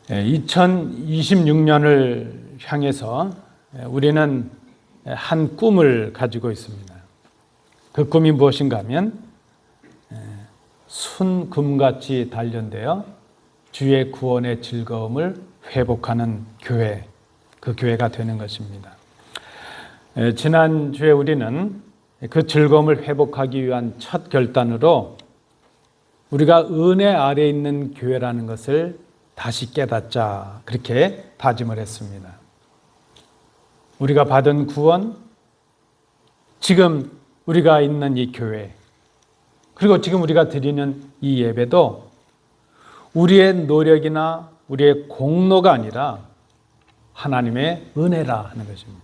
2026년을 향해서 우리는 한 꿈을 가지고 있습니다. 그 꿈이 무엇인가 하면 순금같이 단련되어 주의 구원의 즐거움을 회복하는 교회, 그 교회가 되는 것입니다. 지난주에 우리는 그 즐거움을 회복하기 위한 첫 결단으로 우리가 은혜 아래에 있는 교회라는 것을 다시 깨닫자, 그렇게 다짐을 했습니다. 우리가 받은 구원, 지금 우리가 있는 이 교회, 그리고 지금 우리가 드리는 이 예배도 우리의 노력이나 우리의 공로가 아니라 하나님의 은혜라 하는 것입니다.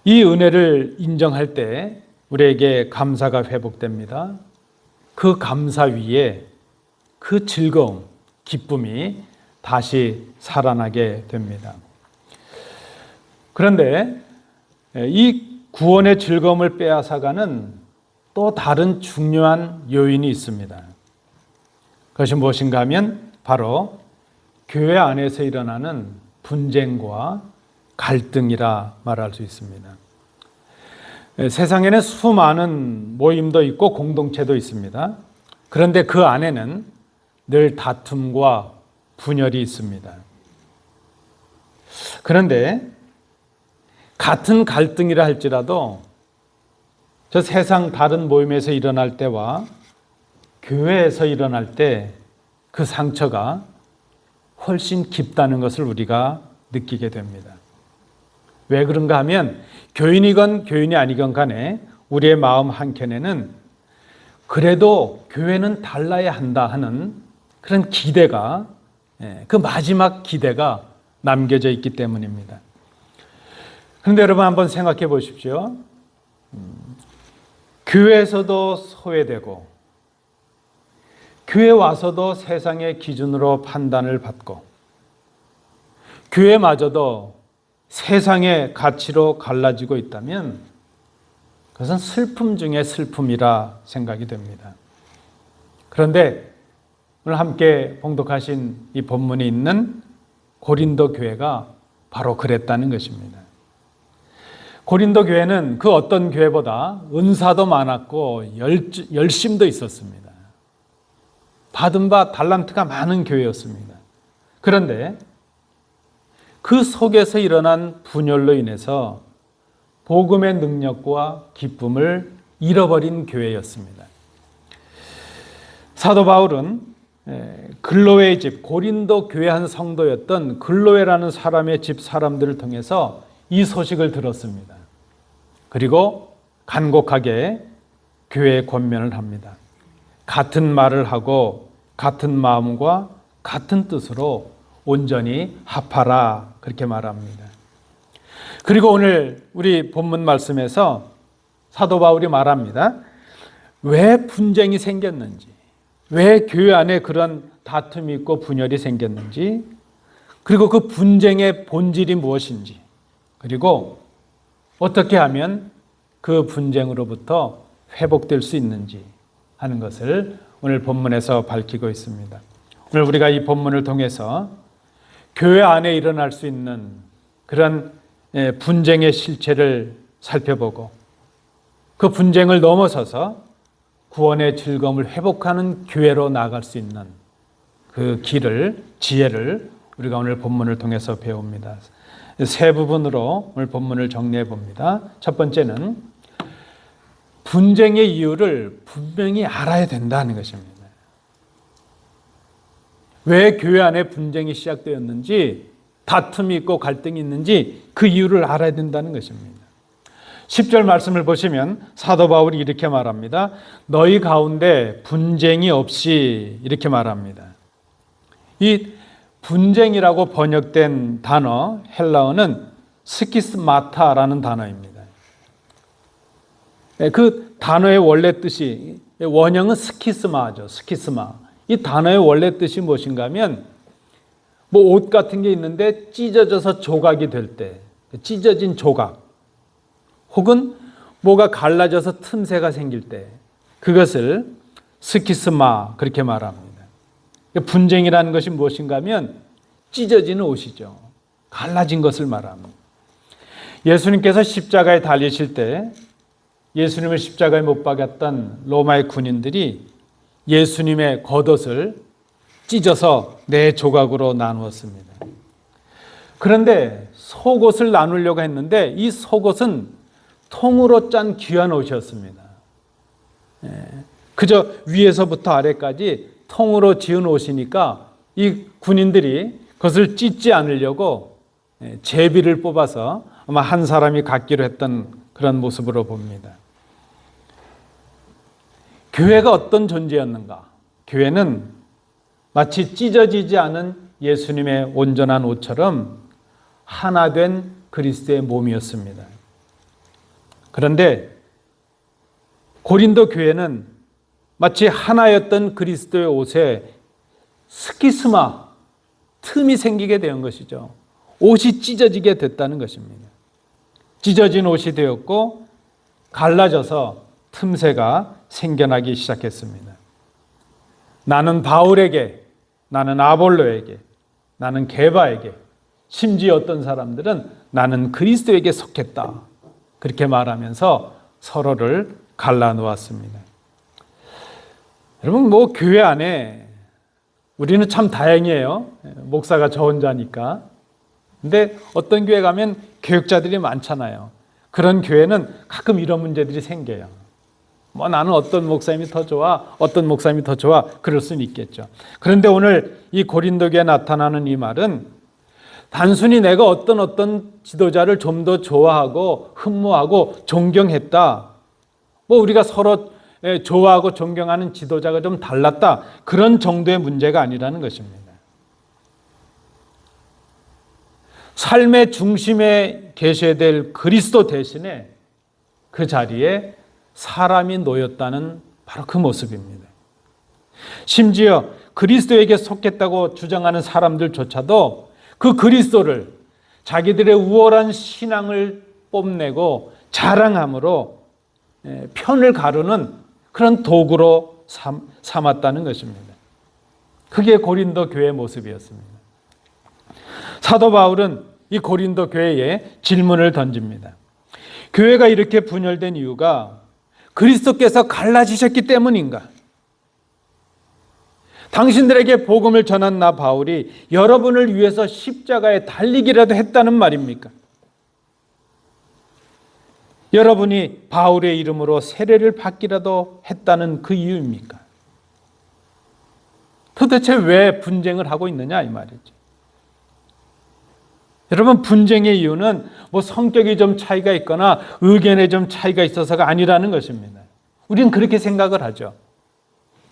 이 은혜를 인정할 때 우리에게 감사가 회복됩니다. 그 감사 위에 그 즐거움, 기쁨이 다시 살아나게 됩니다. 그런데 이 구원의 즐거움을 빼앗아가는 또 다른 중요한 요인이 있습니다. 그것이 무엇인가 하면 바로 교회 안에서 일어나는 분쟁과 갈등이라 말할 수 있습니다. 세상에는 수많은 모임도 있고 공동체도 있습니다. 그런데 그 안에는 늘 다툼과 분열이 있습니다. 그런데 같은 갈등이라 할지라도 저 세상 다른 모임에서 일어날 때와 교회에서 일어날 때 그 상처가 훨씬 깊다는 것을 우리가 느끼게 됩니다. 왜 그런가 하면 교인이건 교인이 아니건 간에 우리의 마음 한켠에는 그래도 교회는 달라야 한다 하는 그런 기대가, 그 마지막 기대가 남겨져 있기 때문입니다. 그런데 여러분 한번 생각해 보십시오. 교회에서도 소외되고 교회 와서도 세상의 기준으로 판단을 받고 교회마저도 세상의 가치로 갈라지고 있다면 그것은 슬픔 중에 슬픔이라 생각이 됩니다. 그런데 오늘 함께 봉독하신 이 본문에 있는 고린도 교회가 바로 그랬다는 것입니다. 고린도 교회는 그 어떤 교회보다 은사도 많았고 열심도 있었습니다. 받은 바 달란트가 많은 교회였습니다. 그런데 그 속에서 일어난 분열로 인해서 복음의 능력과 기쁨을 잃어버린 교회였습니다. 사도 바울은 글로웨의 집, 고린도 교회 한 성도였던 글로웨라는 사람의 집 사람들을 통해서 이 소식을 들었습니다. 그리고 간곡하게 교회에 권면을 합니다. 같은 말을 하고 같은 마음과 같은 뜻으로 온전히 합하라, 그렇게 말합니다. 그리고 오늘 우리 본문 말씀에서 사도 바울이 말합니다. 왜 분쟁이 생겼는지, 왜 교회 안에 그런 다툼이 있고 분열이 생겼는지, 그리고 그 분쟁의 본질이 무엇인지, 그리고 어떻게 하면 그 분쟁으로부터 회복될 수 있는지 하는 것을 오늘 본문에서 밝히고 있습니다. 오늘 우리가 이 본문을 통해서 교회 안에 일어날 수 있는 그런 분쟁의 실체를 살펴보고 그 분쟁을 넘어서서 구원의 즐거움을 회복하는 교회로 나아갈 수 있는 그 길을, 지혜를 우리가 오늘 본문을 통해서 배웁니다. 세 부분으로 오늘 본문을 정리해 봅니다. 첫 번째는 분쟁의 이유를 분명히 알아야 된다는 것입니다. 왜 교회 안에 분쟁이 시작되었는지, 다툼이 있고 갈등이 있는지 그 이유를 알아야 된다는 것입니다. 10절 말씀을 보시면 사도 바울이 이렇게 말합니다. 너희 가운데 분쟁이 없이, 이렇게 말합니다. 이 분쟁이라고 번역된 단어, 헬라어는 스키스마타라는 단어입니다. 그 단어의 원래 뜻이, 원형은 스키스마죠. 스키스마. 이 단어의 원래 뜻이 무엇인가 하면 옷 같은 게 있는데 찢어져서 조각이 될 때, 찢어진 조각, 혹은 뭐가 갈라져서 틈새가 생길 때, 그것을 스키스마, 그렇게 말합니다. 분쟁이라는 것이 무엇인가 하면 찢어지는 옷이죠. 갈라진 것을 말합니다. 예수님께서 십자가에 달리실 때 예수님을 십자가에 못 박았던 로마의 군인들이 예수님의 겉옷을 찢어서 네 조각으로 나누었습니다. 그런데 속옷을 나누려고 했는데 이 속옷은 통으로 짠 귀한 옷이었습니다. 그저 위에서부터 아래까지 통으로 지은 옷이니까 이 군인들이 그것을 찢지 않으려고 제비를 뽑아서 아마 한 사람이 갖기로 했던 그런 모습으로 봅니다. 교회가 어떤 존재였는가? 교회는 마치 찢어지지 않은 예수님의 온전한 옷처럼 하나 된 그리스도의 몸이었습니다. 그런데 고린도 교회는 마치 하나였던 그리스도의 옷에 스키스마, 틈이 생기게 된 것이죠. 옷이 찢어지게 됐다는 것입니다. 찢어진 옷이 되었고 갈라져서 틈새가 생겨나기 시작했습니다. 나는 바울에게, 나는 아볼로에게, 나는 게바에게, 심지어 어떤 사람들은 나는 그리스도에게 속했다. 그렇게 말하면서 서로를 갈라놓았습니다. 여러분, 교회 안에 우리는 참 다행이에요. 목사가 저 혼자니까. 근데 어떤 교회 가면 교육자들이 많잖아요. 그런 교회는 가끔 이런 문제들이 생겨요. 나는 어떤 목사님이 더 좋아, 어떤 목사님이 더 좋아, 그럴 수는 있겠죠. 그런데 오늘 이 고린도 교회에 나타나는 이 말은 단순히 내가 어떤 지도자를 좀 더 좋아하고 흠모하고 존경했다. 우리가 서로 좋아하고 존경하는 지도자가 좀 달랐다. 그런 정도의 문제가 아니라는 것입니다. 삶의 중심에 계셔야 될 그리스도 대신에 그 자리에 사람이 놓였다는 바로 그 모습입니다. 심지어 그리스도에게 속했다고 주장하는 사람들조차도 그 그리스도를 자기들의 우월한 신앙을 뽐내고 자랑함으로 편을 가르는 그런 도구로 삼았다는 것입니다. 그게 고린도 교회의 모습이었습니다. 사도 바울은 이 고린도 교회에 질문을 던집니다. 교회가 이렇게 분열된 이유가 그리스도께서 갈라지셨기 때문인가? 당신들에게 복음을 전한 나 바울이 여러분을 위해서 십자가에 달리기라도 했다는 말입니까? 여러분이 바울의 이름으로 세례를 받기라도 했다는 그 이유입니까? 도대체 왜 분쟁을 하고 있느냐 이 말이죠. 여러분, 분쟁의 이유는 성격이 좀 차이가 있거나 의견에 좀 차이가 있어서가 아니라는 것입니다. 우리는 그렇게 생각을 하죠.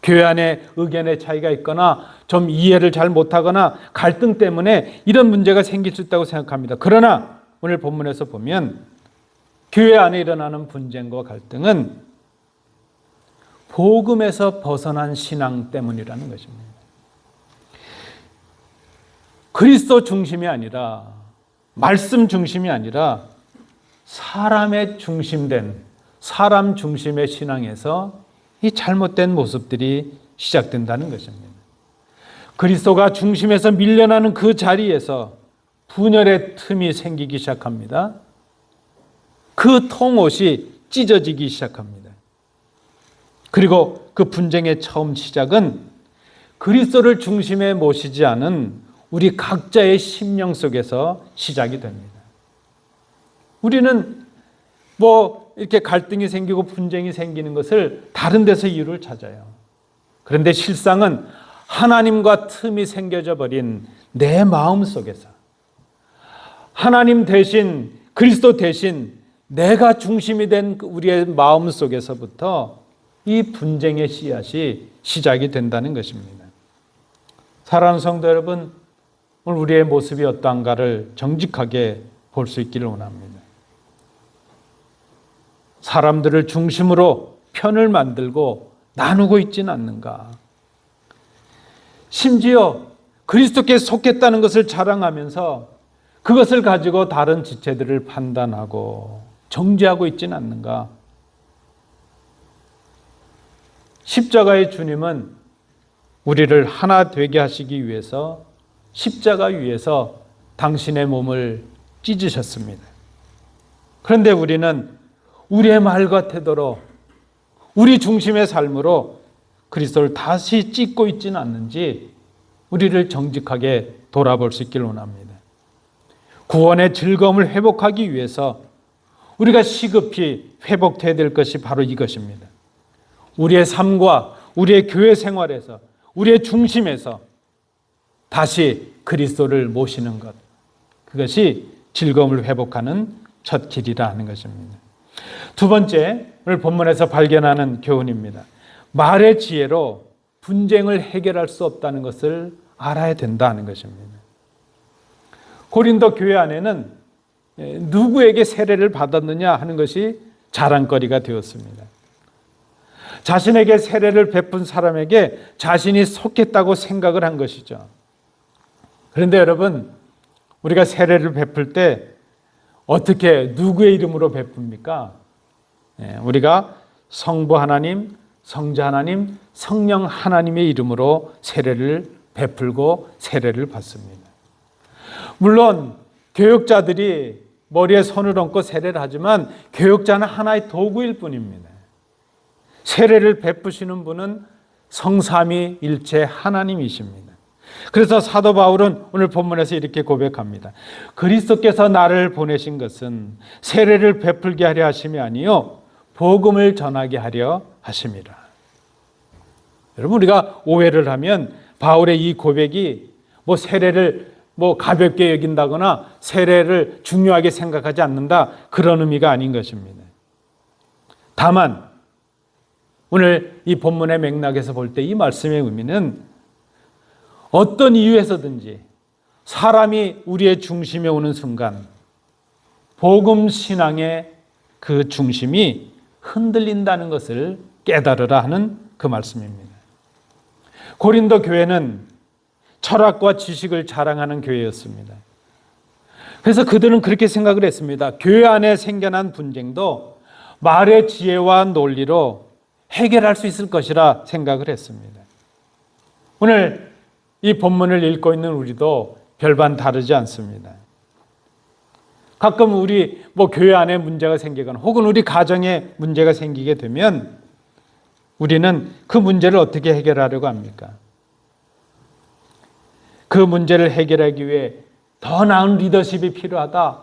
교회 안에 의견의 차이가 있거나 좀 이해를 잘 못하거나 갈등 때문에 이런 문제가 생길 수 있다고 생각합니다. 그러나 오늘 본문에서 보면 교회 안에 일어나는 분쟁과 갈등은 복음에서 벗어난 신앙 때문이라는 것입니다. 그리스도 중심이 아니라, 말씀 중심이 아니라 사람의 중심된, 사람 중심의 신앙에서 이 잘못된 모습들이 시작된다는 것입니다. 그리스도가 중심에서 밀려나는 그 자리에서 분열의 틈이 생기기 시작합니다. 그 통옷이 찢어지기 시작합니다. 그리고 그 분쟁의 처음 시작은 그리스도를 중심에 모시지 않은 우리 각자의 심령 속에서 시작이 됩니다. 우리는 이렇게 갈등이 생기고 분쟁이 생기는 것을 다른 데서 이유를 찾아요. 그런데 실상은 하나님과 틈이 생겨져 버린 내 마음 속에서 하나님 대신, 그리스도 대신 내가 중심이 된 우리의 마음 속에서부터 이 분쟁의 씨앗이 시작이 된다는 것입니다. 사랑하는 성도 여러분, 오늘 우리의 모습이 어떠한가를 정직하게 볼 수 있기를 원합니다. 사람들을 중심으로 편을 만들고 나누고 있지는 않는가? 심지어 그리스도께 속했다는 것을 자랑하면서 그것을 가지고 다른 지체들을 판단하고 정죄하고 있지는 않는가? 십자가의 주님은 우리를 하나 되게 하시기 위해서 십자가 위에서 당신의 몸을 찢으셨습니다. 그런데 우리는 우리의 말과 태도로 우리 중심의 삶으로 그리스도를 다시 찢고 있지는 않는지 우리를 정직하게 돌아볼 수 있길 원합니다. 구원의 즐거움을 회복하기 위해서 우리가 시급히 회복해야 될 것이 바로 이것입니다. 우리의 삶과 우리의 교회 생활에서 우리의 중심에서 다시 그리스도를 모시는 것, 그것이 즐거움을 회복하는 첫 길이라 하는 것입니다. 두 번째, 오늘 본문에서 발견하는 교훈입니다. 말의 지혜로 분쟁을 해결할 수 없다는 것을 알아야 된다는 것입니다. 고린도 교회 안에는 누구에게 세례를 받았느냐 하는 것이 자랑거리가 되었습니다. 자신에게 세례를 베푼 사람에게 자신이 속했다고 생각을 한 것이죠. 그런데 여러분, 우리가 세례를 베풀 때 어떻게 누구의 이름으로 베풉니까? 우리가 성부 하나님, 성자 하나님, 성령 하나님의 이름으로 세례를 베풀고 세례를 받습니다. 물론 교역자들이 머리에 손을 얹고 세례를 하지만 교역자는 하나의 도구일 뿐입니다. 세례를 베푸시는 분은 성삼위일체 하나님이십니다. 그래서 사도 바울은 오늘 본문에서 이렇게 고백합니다. 그리스도께서 나를 보내신 것은 세례를 베풀게 하려 하심이 아니요 복음을 전하게 하려 하심이라. 여러분, 우리가 오해를 하면 바울의 이 고백이 세례를 가볍게 여긴다거나 세례를 중요하게 생각하지 않는다, 그런 의미가 아닌 것입니다. 다만 오늘 이 본문의 맥락에서 볼 때 이 말씀의 의미는 어떤 이유에서든지 사람이 우리의 중심에 오는 순간 복음 신앙의 그 중심이 흔들린다는 것을 깨달으라 하는 그 말씀입니다. 고린도 교회는 철학과 지식을 자랑하는 교회였습니다. 그래서 그들은 그렇게 생각을 했습니다. 교회 안에 생겨난 분쟁도 말의 지혜와 논리로 해결할 수 있을 것이라 생각을 했습니다. 오늘 이 본문을 읽고 있는 우리도 별반 다르지 않습니다. 가끔 우리 교회 안에 문제가 생기거나 혹은 우리 가정에 문제가 생기게 되면 우리는 그 문제를 어떻게 해결하려고 합니까? 그 문제를 해결하기 위해 더 나은 리더십이 필요하다,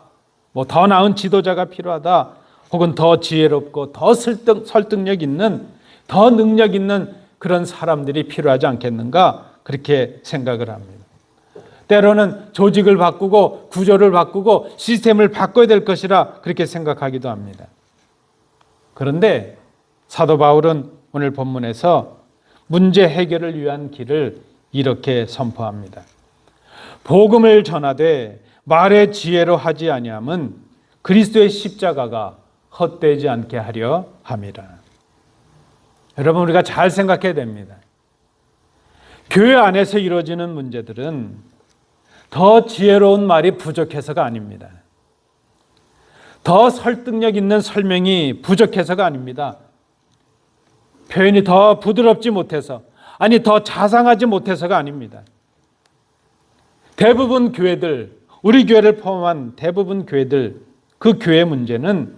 더 나은 지도자가 필요하다, 혹은 더 지혜롭고 더 설득력 있는, 더 능력 있는 그런 사람들이 필요하지 않겠는가, 그렇게 생각을 합니다. 때로는 조직을 바꾸고 구조를 바꾸고 시스템을 바꿔야 될 것이라 그렇게 생각하기도 합니다. 그런데 사도 바울은 오늘 본문에서 문제 해결을 위한 길을 이렇게 선포합니다. 복음을 전하되 말의 지혜로 하지 아니함은 그리스도의 십자가가 헛되지 않게 하려 함이라. 여러분, 우리가 잘 생각해야 됩니다. 교회 안에서 이루어지는 문제들은 더 지혜로운 말이 부족해서가 아닙니다. 더 설득력 있는 설명이 부족해서가 아닙니다. 표현이 더 부드럽지 못해서, 더 자상하지 못해서가 아닙니다. 대부분 교회들, 우리 교회를 포함한 대부분 교회들, 그 교회 문제는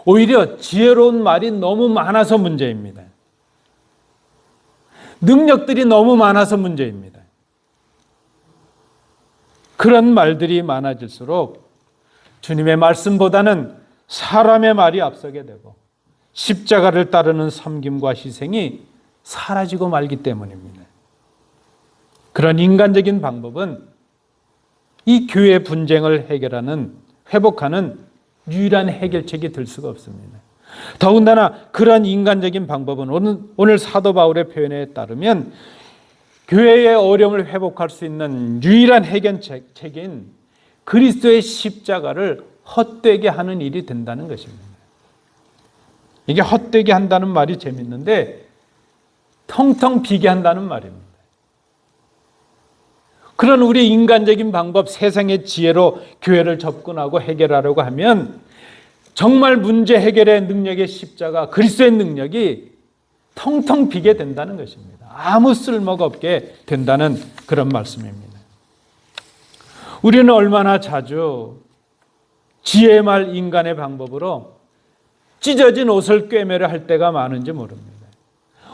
오히려 지혜로운 말이 너무 많아서 문제입니다. 능력들이 너무 많아서 문제입니다. 그런 말들이 많아질수록 주님의 말씀보다는 사람의 말이 앞서게 되고 십자가를 따르는 섬김과 희생이 사라지고 말기 때문입니다. 그런 인간적인 방법은 이 교회의 분쟁을 해결하는, 회복하는 유일한 해결책이 될 수가 없습니다. 더군다나 그런 인간적인 방법은 오늘 사도 바울의 표현에 따르면 교회의 어려움을 회복할 수 있는 유일한 해결책인 그리스도의 십자가를 헛되게 하는 일이 된다는 것입니다. 이게 헛되게 한다는 말이 재밌는데 텅텅 비게 한다는 말입니다. 그런 우리 인간적인 방법, 세상의 지혜로 교회를 접근하고 해결하려고 하면 정말 문제 해결의 능력의 십자가, 그리스도의 능력이 텅텅 비게 된다는 것입니다. 아무 쓸모가 없게 된다는 그런 말씀입니다. 우리는 얼마나 자주 지혜의 말 인간의 방법으로 찢어진 옷을 꿰매려 할 때가 많은지 모릅니다.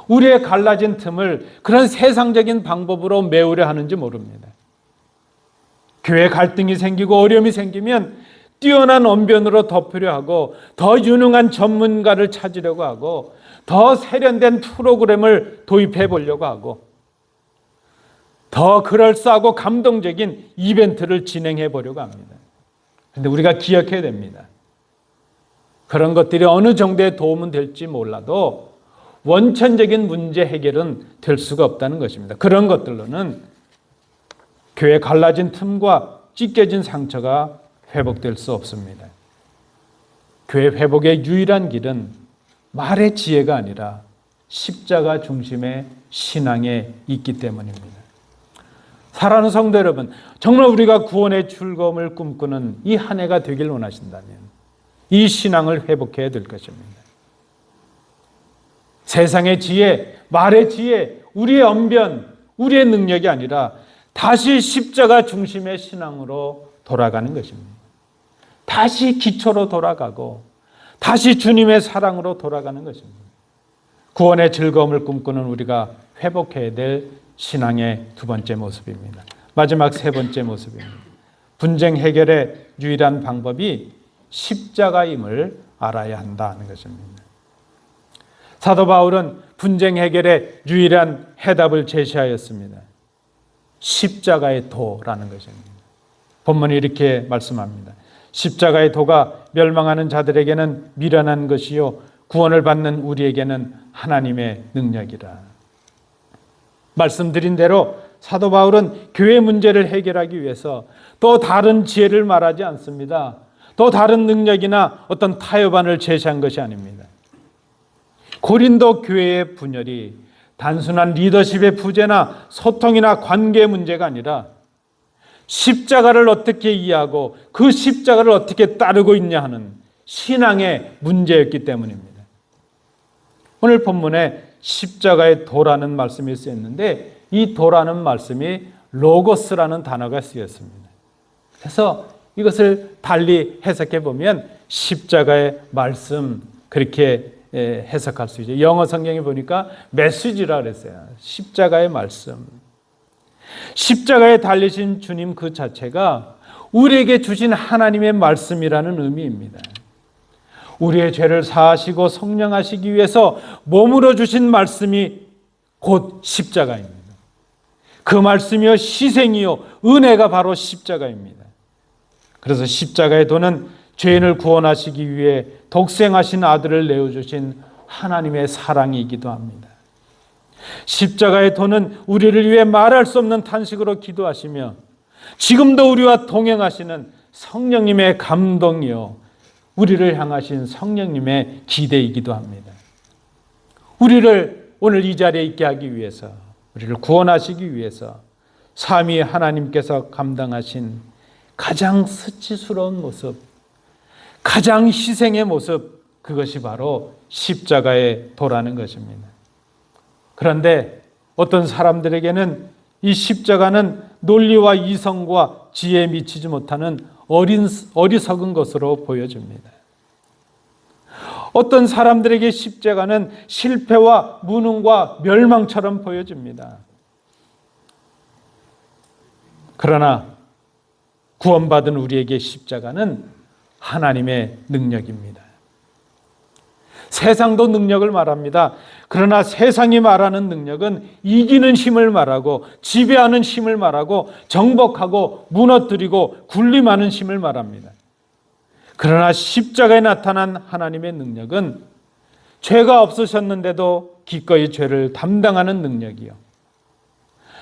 우리의 갈라진 틈을 그런 세상적인 방법으로 메우려 하는지 모릅니다. 교회 갈등이 생기고 어려움이 생기면 뛰어난 언변으로 덮으려 하고 더 유능한 전문가를 찾으려고 하고 더 세련된 프로그램을 도입해 보려고 하고 더 그럴싸하고 감동적인 이벤트를 진행해 보려고 합니다. 그런데 우리가 기억해야 됩니다. 그런 것들이 어느 정도의 도움은 될지 몰라도 원천적인 문제 해결은 될 수가 없다는 것입니다. 그런 것들로는 교회 갈라진 틈과 찢겨진 상처가 회복될 수 없습니다. 교회 회복의 유일한 길은 말의 지혜가 아니라 십자가 중심의 신앙에 있기 때문입니다. 사랑하는 성도 여러분, 정말 우리가 구원의 즐거움을 꿈꾸는 이 한 해가 되길 원하신다면 이 신앙을 회복해야 될 것입니다. 세상의 지혜, 말의 지혜, 우리의 언변, 우리의 능력이 아니라 다시 십자가 중심의 신앙으로 돌아가는 것입니다. 다시 기초로 돌아가고 다시 주님의 사랑으로 돌아가는 것입니다. 구원의 즐거움을 꿈꾸는 우리가 회복해야 될 신앙의 두 번째 모습입니다. 마지막 세 번째 모습입니다. 분쟁 해결의 유일한 방법이 십자가임을 알아야 한다는 것입니다. 사도 바울은 분쟁 해결의 유일한 해답을 제시하였습니다. 십자가의 도라는 것입니다. 본문이 이렇게 말씀합니다. 십자가의 도가 멸망하는 자들에게는 미련한 것이요 구원을 받는 우리에게는 하나님의 능력이라. 말씀드린 대로 사도 바울은 교회 문제를 해결하기 위해서 또 다른 지혜를 말하지 않습니다. 또 다른 능력이나 어떤 타협안을 제시한 것이 아닙니다. 고린도 교회의 분열이 단순한 리더십의 부재나 소통이나 관계 문제가 아니라 십자가를 어떻게 이해하고 그 십자가를 어떻게 따르고 있냐 하는 신앙의 문제였기 때문입니다. 오늘 본문에 십자가의 도라는 말씀이 쓰였는데 이 도라는 말씀이 로고스라는 단어가 쓰였습니다. 그래서 이것을 달리 해석해 보면 십자가의 말씀 그렇게 해석할 수 있죠. 영어 성경에 보니까 메시지라 그랬어요. 십자가의 말씀. 십자가에 달리신 주님 그 자체가 우리에게 주신 하나님의 말씀이라는 의미입니다. 우리의 죄를 사하시고 성령하시기 위해서 몸으로 주신 말씀이 곧 십자가입니다. 그 말씀이요 희생이요 은혜가 바로 십자가입니다. 그래서 십자가의 도는 죄인을 구원하시기 위해 독생하신 아들을 내어주신 하나님의 사랑이기도 합니다. 십자가의 도는 우리를 위해 말할 수 없는 탄식으로 기도하시며 지금도 우리와 동행하시는 성령님의 감동이요 우리를 향하신 성령님의 기대이기도 합니다. 우리를 오늘 이 자리에 있게 하기 위해서 우리를 구원하시기 위해서 삼위 하나님께서 감당하신 가장 수치스러운 모습, 가장 희생의 모습, 그것이 바로 십자가의 도라는 것입니다. 그런데 어떤 사람들에게는 이 십자가는 논리와 이성과 지혜에 미치지 못하는 어리석은 것으로 보여집니다. 어떤 사람들에게 십자가는 실패와 무능과 멸망처럼 보여집니다. 그러나 구원받은 우리에게 십자가는 하나님의 능력입니다. 세상도 능력을 말합니다. 그러나 세상이 말하는 능력은 이기는 힘을 말하고 지배하는 힘을 말하고 정복하고 무너뜨리고 군림하는 힘을 말합니다. 그러나 십자가에 나타난 하나님의 능력은 죄가 없으셨는데도 기꺼이 죄를 담당하는 능력이요.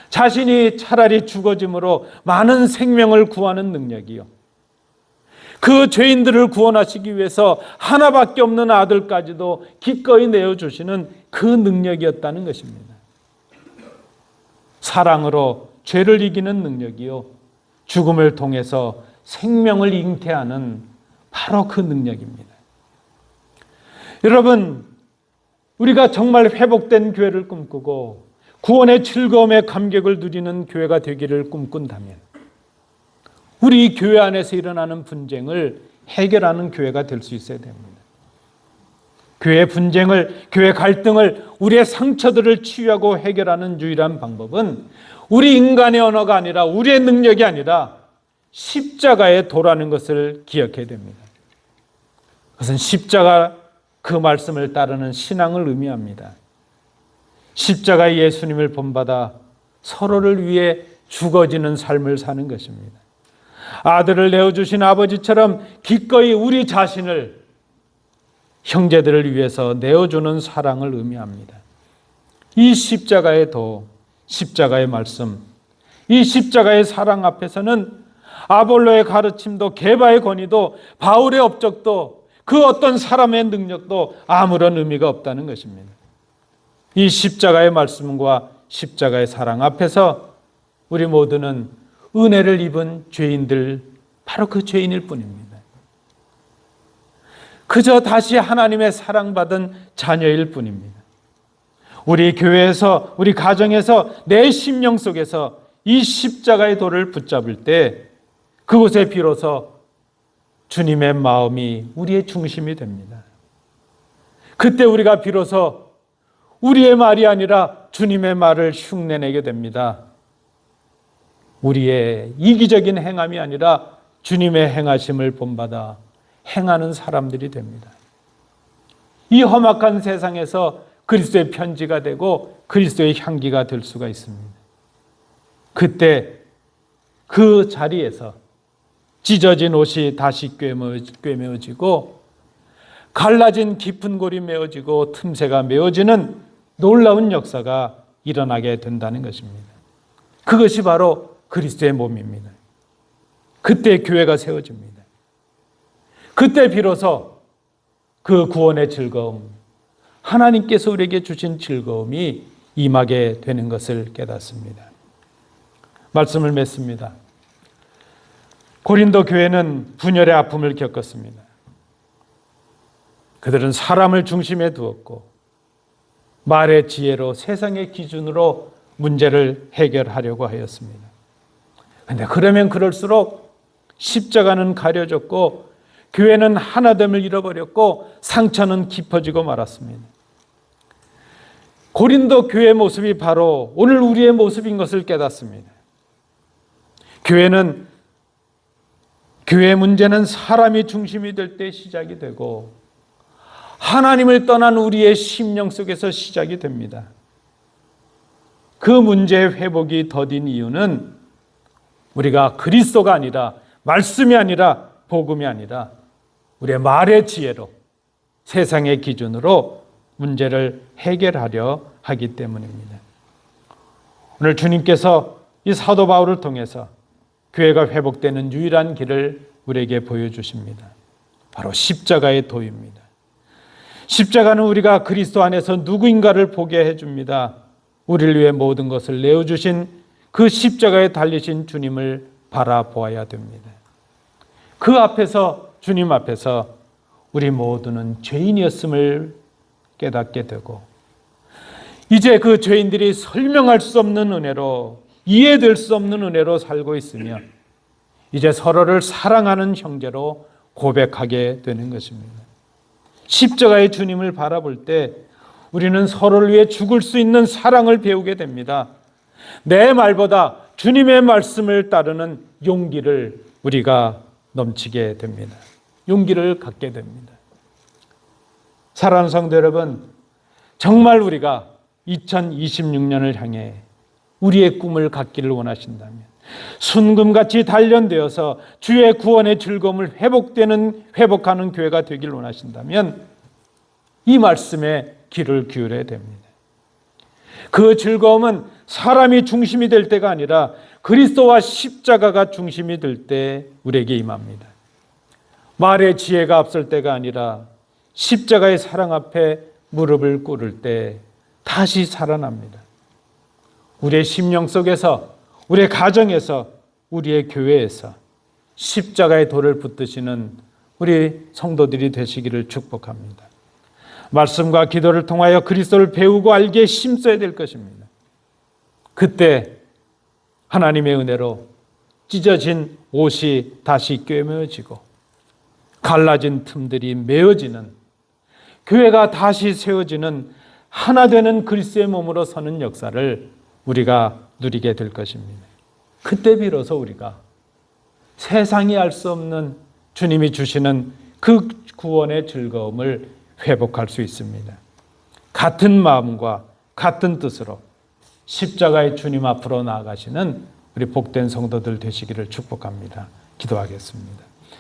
자신이 차라리 죽어짐으로 많은 생명을 구하는 능력이요. 그 죄인들을 구원하시기 위해서 하나밖에 없는 아들까지도 기꺼이 내어주시는 그 능력이었다는 것입니다. 사랑으로 죄를 이기는 능력이요. 죽음을 통해서 생명을 잉태하는 바로 그 능력입니다. 여러분, 우리가 정말 회복된 교회를 꿈꾸고 구원의 즐거움의 감격을 누리는 교회가 되기를 꿈꾼다면 우리 교회 안에서 일어나는 분쟁을 해결하는 교회가 될 수 있어야 됩니다. 교회 분쟁을, 교회 갈등을, 우리의 상처들을 치유하고 해결하는 유일한 방법은 우리 인간의 언어가 아니라 우리의 능력이 아니라 십자가의 도라는 것을 기억해야 됩니다. 그것은 십자가 그 말씀을 따르는 신앙을 의미합니다. 십자가의 예수님을 본받아 서로를 위해 죽어지는 삶을 사는 것입니다. 아들을 내어주신 아버지처럼 기꺼이 우리 자신을 형제들을 위해서 내어주는 사랑을 의미합니다. 이 십자가의 도, 십자가의 말씀, 이 십자가의 사랑 앞에서는 아볼로의 가르침도 게바의 권위도 바울의 업적도 그 어떤 사람의 능력도 아무런 의미가 없다는 것입니다. 이 십자가의 말씀과 십자가의 사랑 앞에서 우리 모두는 은혜를 입은 죄인들, 바로 그 죄인일 뿐입니다. 그저 다시 하나님의 사랑받은 자녀일 뿐입니다. 우리 교회에서, 우리 가정에서, 내 심령 속에서 이 십자가의 도를 붙잡을 때 그곳에 비로소 주님의 마음이 우리의 중심이 됩니다. 그때 우리가 비로소 우리의 말이 아니라 주님의 말을 흉내내게 됩니다. 우리의 이기적인 행함이 아니라 주님의 행하심을 본받아 행하는 사람들이 됩니다. 이 험악한 세상에서 그리스도의 편지가 되고 그리스도의 향기가 될 수가 있습니다. 그때 그 자리에서 찢어진 옷이 다시 꿰매어지고 갈라진 깊은 골이 메어지고 틈새가 메어지는 놀라운 역사가 일어나게 된다는 것입니다. 그것이 바로 그리스도의 몸입니다. 그때 교회가 세워집니다. 그때 비로소 그 구원의 즐거움, 하나님께서 우리에게 주신 즐거움이 임하게 되는 것을 깨닫습니다. 말씀을 맺습니다. 고린도 교회는 분열의 아픔을 겪었습니다. 그들은 사람을 중심에 두었고 말의 지혜로 세상의 기준으로 문제를 해결하려고 하였습니다. 그런데 그러면 그럴수록 십자가는 가려졌고 교회는 하나됨을 잃어버렸고 상처는 깊어지고 말았습니다. 고린도 교회의 모습이 바로 오늘 우리의 모습인 것을 깨닫습니다. 교회 문제는 사람이 중심이 될 때 시작이 되고 하나님을 떠난 우리의 심령 속에서 시작이 됩니다. 그 문제의 회복이 더딘 이유는 우리가 그리스도가 아니라 말씀이 아니라 복음이 아니라 우리의 말의 지혜로 세상의 기준으로 문제를 해결하려 하기 때문입니다. 오늘 주님께서 이 사도 바울을 통해서 교회가 회복되는 유일한 길을 우리에게 보여주십니다. 바로 십자가의 도입니다. 십자가는 우리가 그리스도 안에서 누구인가를 보게 해줍니다. 우리를 위해 모든 것을 내어주신 그 십자가에 달리신 주님을 바라보아야 됩니다. 그 앞에서, 주님 앞에서 우리 모두는 죄인이었음을 깨닫게 되고 이제 그 죄인들이 설명할 수 없는 은혜로, 이해될 수 없는 은혜로 살고 있으며 이제 서로를 사랑하는 형제로 고백하게 되는 것입니다. 십자가의 주님을 바라볼 때 우리는 서로를 위해 죽을 수 있는 사랑을 배우게 됩니다. 내 말보다 주님의 말씀을 따르는 용기를 우리가 넘치게 됩니다. 용기를 갖게 됩니다. 사랑하는 성도 여러분, 정말 우리가 2026년을 향해 우리의 꿈을 갖기를 원하신다면 순금같이 단련되어서 주의 구원의 즐거움을 회복하는 교회가 되기를 원하신다면 이 말씀에 귀를 기울여야 됩니다. 그 즐거움은 사람이 중심이 될 때가 아니라 그리스도와 십자가가 중심이 될 때 우리에게 임합니다. 말의 지혜가 앞설 때가 아니라 십자가의 사랑 앞에 무릎을 꿇을 때 다시 살아납니다. 우리의 심령 속에서, 우리의 가정에서, 우리의 교회에서 십자가의 돌을 붙드시는 우리 성도들이 되시기를 축복합니다. 말씀과 기도를 통하여 그리스도를 배우고 알게 힘써야 될 것입니다. 그때 하나님의 은혜로 찢어진 옷이 다시 꿰매어지고 갈라진 틈들이 메어지는, 교회가 다시 세워지는, 하나 되는 그리스도의 몸으로 서는 역사를 우리가 누리게 될 것입니다. 그때 비로소 우리가 세상이 알 수 없는 주님이 주시는 그 구원의 즐거움을 회복할 수 있습니다. 같은 마음과 같은 뜻으로 십자가의 주님 앞으로 나아가시는 우리 복된 성도들 되시기를 축복합니다. 기도하겠습니다.